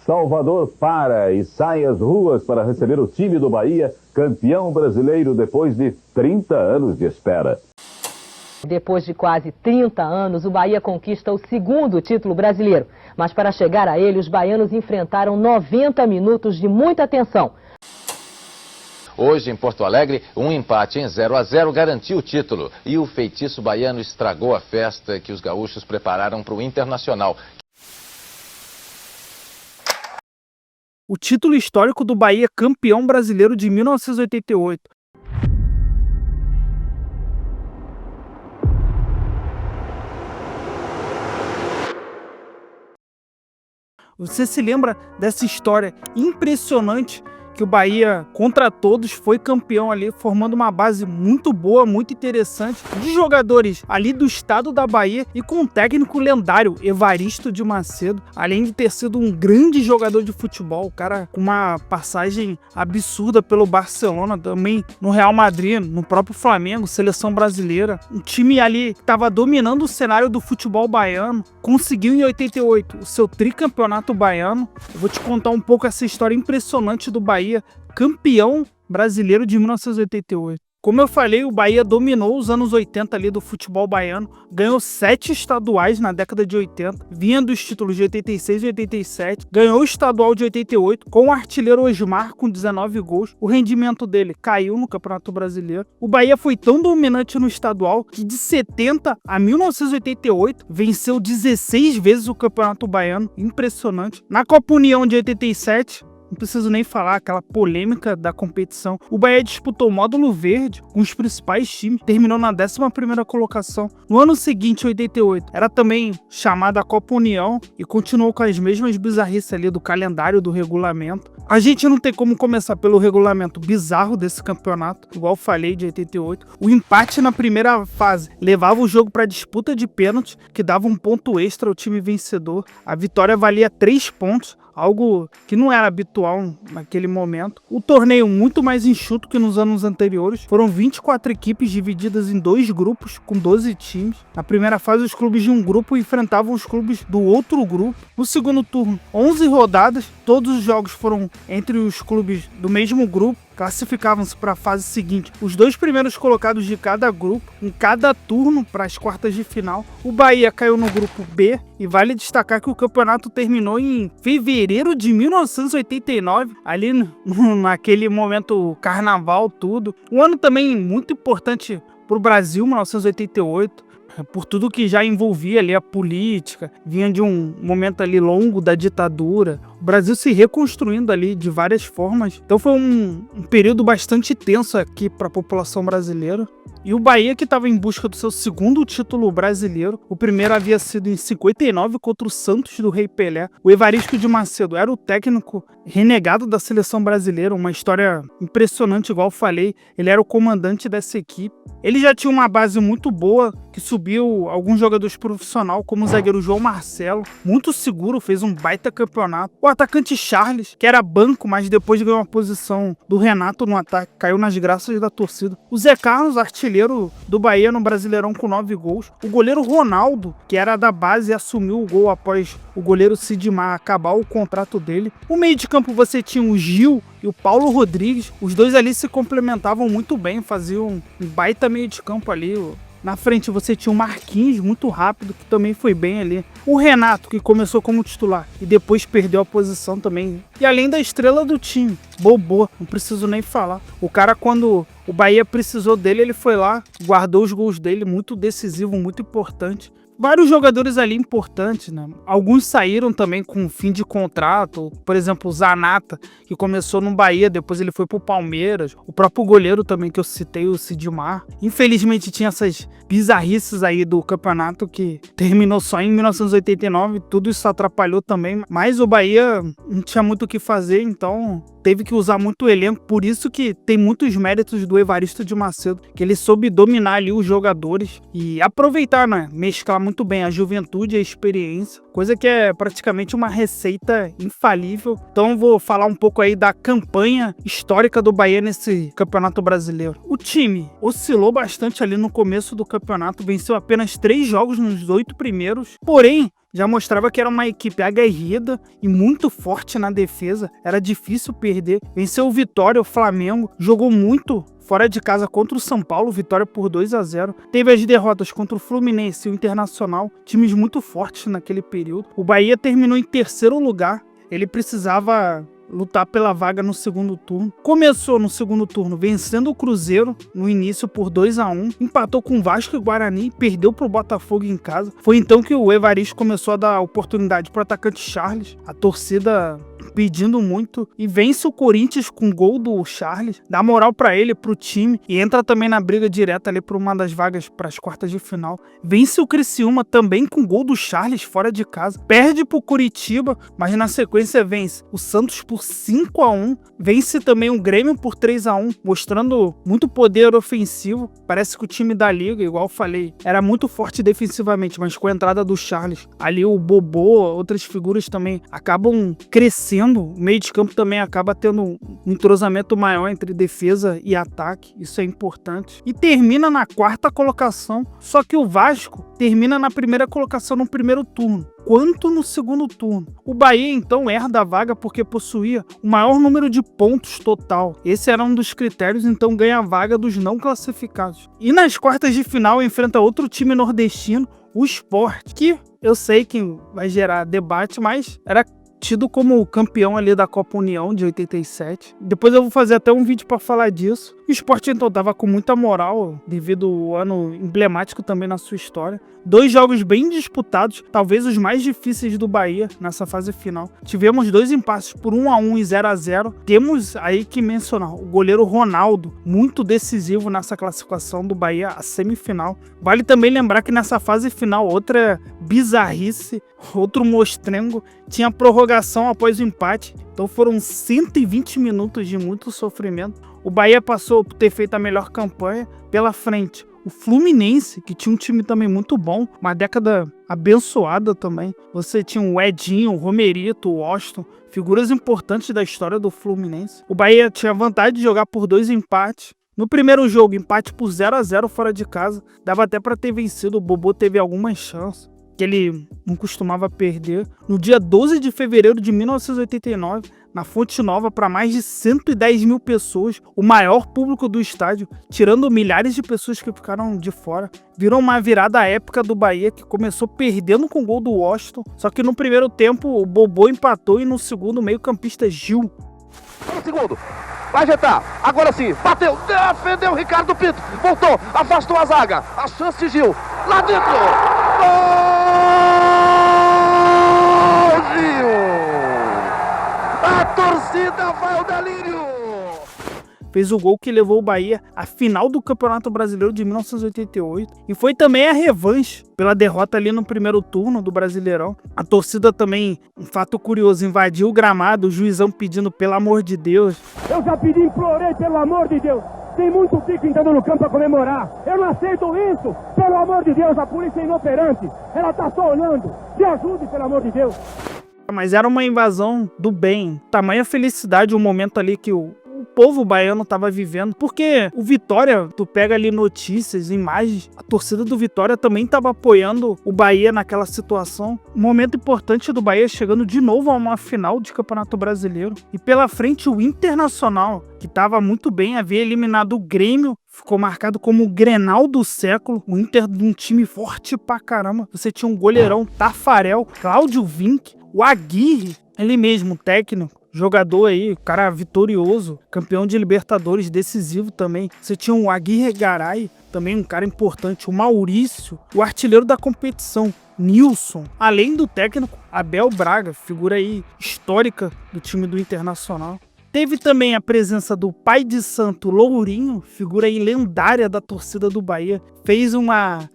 Salvador para e sai às ruas para receber o time do Bahia, campeão brasileiro depois de 30 anos de espera. Depois de quase 30 anos, o Bahia conquista o segundo título brasileiro. Mas para chegar a ele, os baianos enfrentaram 90 minutos de muita tensão. Hoje, em Porto Alegre, um empate em 0-0 garantiu o título. E o feitiço baiano estragou a festa que os gaúchos prepararam para o Internacional. O título histórico do Bahia campeão brasileiro de 1988. Você se lembra dessa história impressionante que o Bahia, contra todos, foi campeão ali, formando uma base muito boa, muito interessante, de jogadores ali do estado da Bahia e com um técnico lendário, Evaristo de Macedo, além de ter sido um grande jogador de futebol, o cara com uma passagem absurda pelo Barcelona, também no Real Madrid, no próprio Flamengo, seleção brasileira, um time ali que estava dominando o cenário do futebol baiano, conseguiu em 88 o seu tricampeonato baiano. Eu vou te contar um pouco essa história impressionante do Bahia, campeão brasileiro de 1988. Como eu falei, o Bahia dominou os anos 80 ali do futebol baiano, ganhou 7 estaduais na década de 80, vinha dos títulos de 86 e 87, ganhou o estadual de 88 com o artilheiro Osmar com 19 gols. O rendimento dele caiu no Campeonato Brasileiro. O Bahia foi tão dominante no estadual que de 70 a 1988 venceu 16 vezes o Campeonato Baiano, impressionante. Na Copa União de 87, não preciso nem falar, aquela polêmica da competição. O Bahia disputou o módulo verde com os principais times, terminou na 11ª colocação. No ano seguinte, 88, era também chamada Copa União e continuou com as mesmas bizarrices ali do calendário, do regulamento. A gente não tem como começar pelo regulamento bizarro desse campeonato, igual falei, de 88. O empate na primeira fase levava o jogo para disputa de pênalti, que dava um ponto extra ao time vencedor. A vitória valia 3 pontos, algo que não era habitual naquele momento. O torneio muito mais enxuto que nos anos anteriores. Foram 24 equipes divididas em 2 grupos, com 12 times. Na primeira fase, os clubes de um grupo enfrentavam os clubes do outro grupo. No segundo turno, 11 rodadas. Todos os jogos foram entre os clubes do mesmo grupo. Classificavam-se para a fase seguinte os 2 primeiros colocados de cada grupo, em cada turno para as quartas de final. O Bahia caiu no grupo B e vale destacar que o campeonato terminou em fevereiro de 1989, ali naquele momento carnaval, tudo. Um ano também muito importante para o Brasil, 1988. Por tudo que já envolvia ali a política, vinha de um momento ali longo da ditadura, o Brasil se reconstruindo ali de várias formas. Então foi um período bastante tenso aqui para a população brasileira. E o Bahia, que estava em busca do seu segundo título brasileiro, o primeiro havia sido em 59 contra o Santos do Rei Pelé. O Evaristo de Macedo era o técnico renegado da seleção brasileira, uma história impressionante, igual eu falei. Ele era o comandante dessa equipe. Ele já tinha uma base muito boa, que subiu alguns jogadores profissionais, como o zagueiro João Marcelo, muito seguro, fez um baita campeonato. O atacante Charles, que era banco, mas depois ganhou a posição do Renato no ataque, caiu nas graças da torcida. O Zé Carlos, artilheiro do Bahia no Brasileirão com 9 gols. O goleiro Ronaldo, que era da base, assumiu o gol após o goleiro Sidmar acabar o contrato dele. O meio de campo você tinha o Gil e o Paulo Rodrigues. Os dois ali se complementavam muito bem, faziam um baita meio de campo ali. Na frente você tinha o Marquinhos, muito rápido, que também foi bem ali. O Renato, que começou como titular e depois perdeu a posição também. E além da estrela do time, Bobô, não preciso nem falar. O cara, quando o Bahia precisou dele, ele foi lá, guardou os gols dele, muito decisivo, muito importante. Vários jogadores ali importantes, né? Alguns saíram também com fim de contrato. Por exemplo, o Zanata, que começou no Bahia, depois ele foi pro Palmeiras. O próprio goleiro também que eu citei, o Sidmar. Infelizmente tinha essas bizarrices aí do campeonato que terminou só em 1989. Tudo isso atrapalhou também. Mas o Bahia não tinha muito o que fazer, então teve que usar muito o elenco. Por isso que tem muitos méritos do Evaristo de Macedo, que ele soube dominar ali os jogadores e aproveitar, né? Mesclar muito bem a juventude e a experiência. coisa que é praticamente uma receita infalível. Então vou falar um pouco aí da campanha histórica do Bahia nesse Campeonato Brasileiro. O time oscilou bastante ali no começo do campeonato, venceu apenas 3 jogos nos 8 primeiros, porém já mostrava que era uma equipe aguerrida e muito forte na defesa, era difícil perder. Venceu o Vitória, o Flamengo, jogou muito fora de casa contra o São Paulo, vitória por 2-0. Teve as derrotas contra o Fluminense e o Internacional, times muito fortes naquele período. O Bahia terminou em 3º lugar, ele precisava lutar pela vaga no segundo turno. Começou no segundo turno vencendo o Cruzeiro no início por 2-1, empatou com o Vasco e Guarani, perdeu para o Botafogo em casa. Foi então que o Evaristo começou a dar oportunidade para o atacante Charles, a torcida pedindo muito, e vence o Corinthians com gol do Charles, dá moral para ele, pro time, e entra também na briga direta ali por uma das vagas para as quartas de final. Vence o Criciúma também com gol do Charles fora de casa, perde pro Curitiba, mas na sequência vence o Santos por 5-1, vence também o Grêmio por 3-1, mostrando muito poder ofensivo. Parece que o time da Liga, igual eu falei, era muito forte defensivamente, mas com a entrada do Charles, ali o Bobô, outras figuras também acabam crescendo. O meio de campo também acaba tendo um entrosamento maior entre defesa e ataque, isso é importante. E termina na 4ª colocação, só que o Vasco termina na 1ª colocação no primeiro turno, quanto no segundo turno. O Bahia então herda a vaga porque possuía o maior número de pontos total. Esse era um dos critérios, então ganha a vaga dos não classificados. E nas quartas de final enfrenta outro time nordestino, o Sport, que eu sei que vai gerar debate, mas era tido como campeão ali da Copa União de 87. Depois eu vou fazer até um vídeo para falar disso. O Sport então tava com muita moral devido ao ano emblemático também na sua história. 2 jogos bem disputados, talvez os mais difíceis do Bahia nessa fase final. Tivemos 2 empates por 1-1 e 0-0. Temos aí que mencionar o goleiro Ronaldo, muito decisivo nessa classificação do Bahia à semifinal. Vale também lembrar que nessa fase final, outra bizarrice, outro mostrengo, tinha prorrogação após o empate. Então foram 120 minutos de muito sofrimento. O Bahia passou por ter feito a melhor campanha. Pela frente, o Fluminense, que tinha um time também muito bom, uma década abençoada também. Você tinha o Edinho, o Romerito, o Washington, figuras importantes da história do Fluminense. O Bahia tinha vantagem de jogar por 2 empates. No primeiro jogo, empate por 0-0 fora de casa. Dava até para ter vencido, o Bobô teve algumas chances que ele não costumava perder. No dia 12 de fevereiro de 1989, na Fonte Nova, para mais de 110 mil pessoas, o maior público do estádio, tirando milhares de pessoas que ficaram de fora. Virou uma virada épica do Bahia, que começou perdendo com o gol do Washington, só que no primeiro tempo o Bobô empatou e no segundo o meio-campista Gil. No segundo, vai ajeitar, agora sim, bateu, defendeu o Ricardo Pinto, voltou, afastou a zaga, a chance de Gil, lá dentro, gol! A torcida vai ao delírio! Fez o gol que levou o Bahia à final do Campeonato Brasileiro de 1988 e foi também a revanche pela derrota ali no primeiro turno do Brasileirão. A torcida também, um fato curioso, invadiu o gramado, o juizão pedindo pelo amor de Deus. Eu já pedi, implorei pelo amor de Deus. Tem muito pico entrando no campo para comemorar. Eu não aceito isso. Pelo amor de Deus, a polícia é inoperante. Ela tá só olhando. Me ajude, pelo amor de Deus. Mas era uma invasão do bem. Tamanha felicidade, o momento ali que o povo baiano estava vivendo, porque o Vitória, tu pega ali notícias, imagens, a torcida do Vitória também estava apoiando o Bahia naquela situação. Um momento importante do Bahia chegando de novo a uma final de Campeonato Brasileiro. E pela frente o Internacional, que estava muito bem, havia eliminado o Grêmio, ficou marcado como o Grenal do século, o Inter de um time forte pra caramba. Você tinha um goleirão Tafarel, Cláudio Vinck, o Aguirre, ele mesmo, técnico, jogador aí, cara vitorioso, campeão de Libertadores, decisivo também. Você tinha o Aguirre Garay, também um cara importante, o Maurício, o artilheiro da competição, Nilson, além do técnico Abel Braga, figura aí histórica do time do Internacional. Teve também a presença do pai de santo Lourinho, figura aí lendária da torcida do Bahia. Fez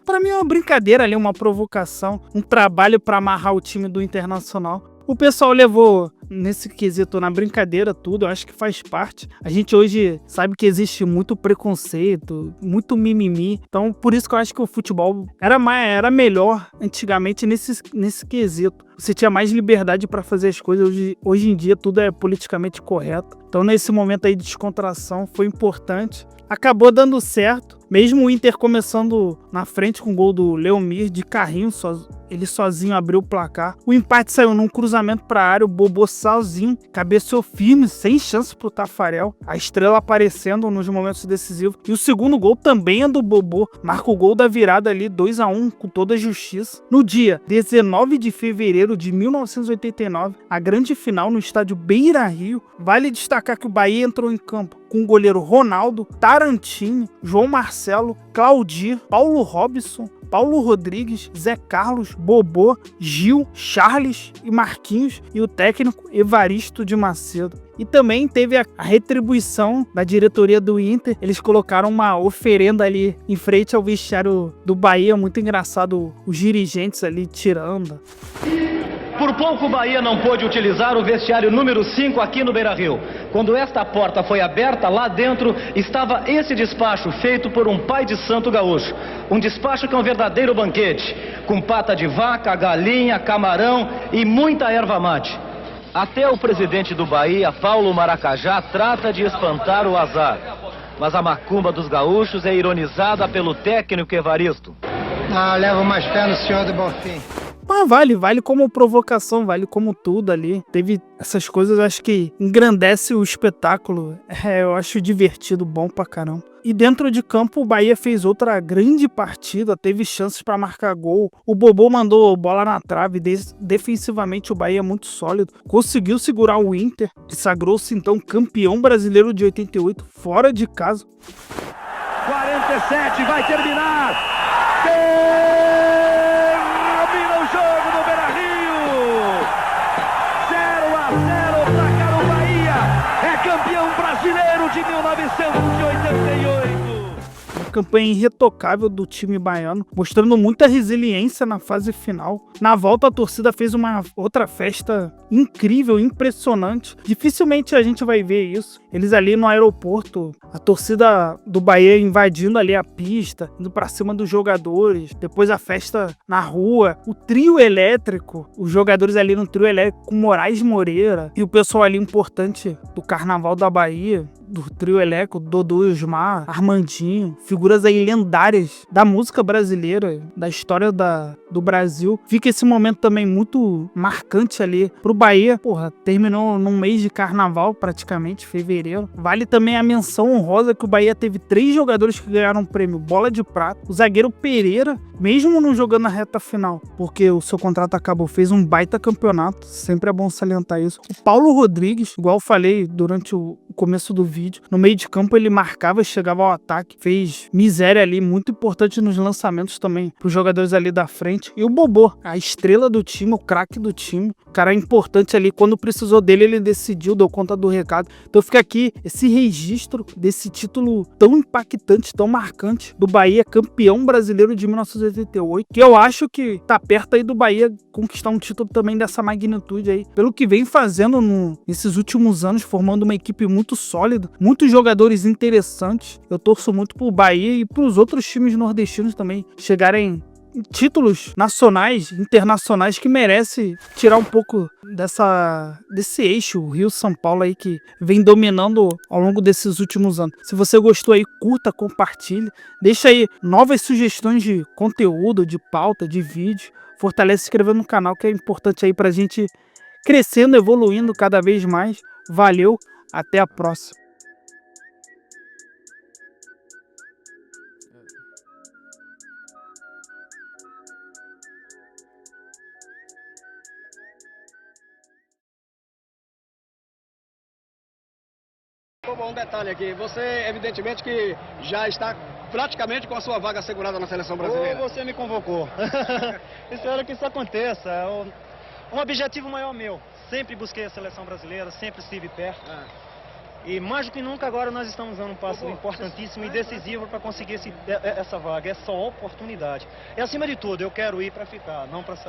pra mim uma brincadeira ali, uma provocação, um trabalho para amarrar o time do Internacional. O pessoal levou nesse quesito na brincadeira tudo, eu acho que faz parte. A gente hoje sabe que existe muito preconceito, muito mimimi. Então, por isso que eu acho que o futebol era melhor antigamente nesse quesito. você tinha mais liberdade para fazer as coisas. Hoje em dia tudo é politicamente correto. Então nesse momento aí de descontração foi importante. Acabou dando certo, mesmo o Inter começando na frente com o gol do Leomir de carrinho, ele sozinho abriu o placar. O empate saiu num cruzamento para a área, o Bobô sozinho cabeceou firme, sem chance pro Tafarel. A estrela aparecendo nos momentos decisivos. E o segundo gol também é do Bobô, marca o gol da virada ali, 2-1, com toda a justiça. No dia 19 de fevereiro de 1989, a grande final no estádio Beira-Rio. Vale destacar que o Bahia entrou em campo com o goleiro Ronaldo, Tarantini, João Marcelo, Claudir, Paulo Robson, Paulo Rodrigues, Zé Carlos, Bobô, Gil, Charles e Marquinhos e o técnico Evaristo de Macedo. E também teve a retribuição da diretoria do Inter. Eles colocaram uma oferenda ali em frente ao vestiário do Bahia. Muito engraçado, os dirigentes ali tirando. Por pouco o Bahia não pôde utilizar o vestiário número 5 aqui no Beira-Rio. Quando esta porta foi aberta, lá dentro estava esse despacho feito por um pai de santo gaúcho. Um despacho que é um verdadeiro banquete, com pata de vaca, galinha, camarão e muita erva mate. Até o presidente do Bahia, Paulo Maracajá, trata de espantar o azar. Mas a macumba dos gaúchos é ironizada pelo técnico Evaristo. Levo mais fé no senhor do Bonfim. Mas vale como provocação, vale como tudo ali. Teve essas coisas, acho que engrandece o espetáculo. Eu acho divertido, bom pra caramba. E dentro de campo o Bahia fez outra grande partida, teve chances para marcar gol. O Bobô mandou bola na trave, defensivamente o Bahia é muito sólido. Conseguiu segurar o Inter, que sagrou-se então campeão brasileiro de 88, fora de casa. 47, vai terminar! De 1988. Uma campanha irretocável do time baiano, mostrando muita resiliência na fase final. Na volta a torcida fez uma outra festa incrível, impressionante. Dificilmente a gente vai ver isso. Eles ali no aeroporto, a torcida do Bahia invadindo ali a pista, indo pra cima dos jogadores. Depois a festa na rua, o trio elétrico, os jogadores ali no trio elétrico com Moraes Moreira e o pessoal ali importante do Carnaval da Bahia, do trio elétrico, Dodô e Osmar, Armandinho, figuras aí lendárias da música brasileira, da história do Brasil. Fica esse momento também muito marcante ali pro Bahia. Porra, terminou num mês de carnaval praticamente, fevereiro. Vale também a menção honrosa que o Bahia teve 3 jogadores que ganharam o prêmio Bola de Prata. O zagueiro Pereira, mesmo não jogando na reta final, porque o seu contrato acabou, fez um baita campeonato, sempre é bom salientar isso. O Paulo Rodrigues, igual eu falei durante o começo do vídeo, no meio de campo ele marcava e chegava ao ataque, fez miséria ali, muito importante nos lançamentos também, para os jogadores ali da frente. E o Bobô, a estrela do time, o craque do time, o cara importante ali, quando precisou dele ele decidiu, deu conta do recado. Então fica aqui esse registro desse título tão impactante, tão marcante do Bahia, campeão brasileiro de 1988, que eu acho que tá perto aí do Bahia conquistar um título também dessa magnitude aí, pelo que vem fazendo nesses últimos anos, formando uma equipe muito sólida, muitos jogadores interessantes. Eu torço muito pro Bahia e pros outros times nordestinos também chegarem títulos nacionais, internacionais, que merece tirar um pouco desse eixo Rio-São Paulo aí que vem dominando ao longo desses últimos anos. Se você gostou aí, curta, compartilhe, deixa aí novas sugestões de conteúdo, de pauta, de vídeo, fortalece se inscrevendo no canal, que é importante aí pra gente crescendo, evoluindo cada vez mais. Valeu, até a próxima. Um detalhe aqui, você evidentemente que já está praticamente com a sua vaga assegurada na seleção brasileira. Ou você me convocou. Espero que isso aconteça. Um objetivo maior meu. Sempre busquei a seleção brasileira, sempre estive perto. E mais do que nunca agora nós estamos dando um passo importantíssimo e decisivo para conseguir essa vaga, essa oportunidade. E acima de tudo, eu quero ir para ficar, não para sair.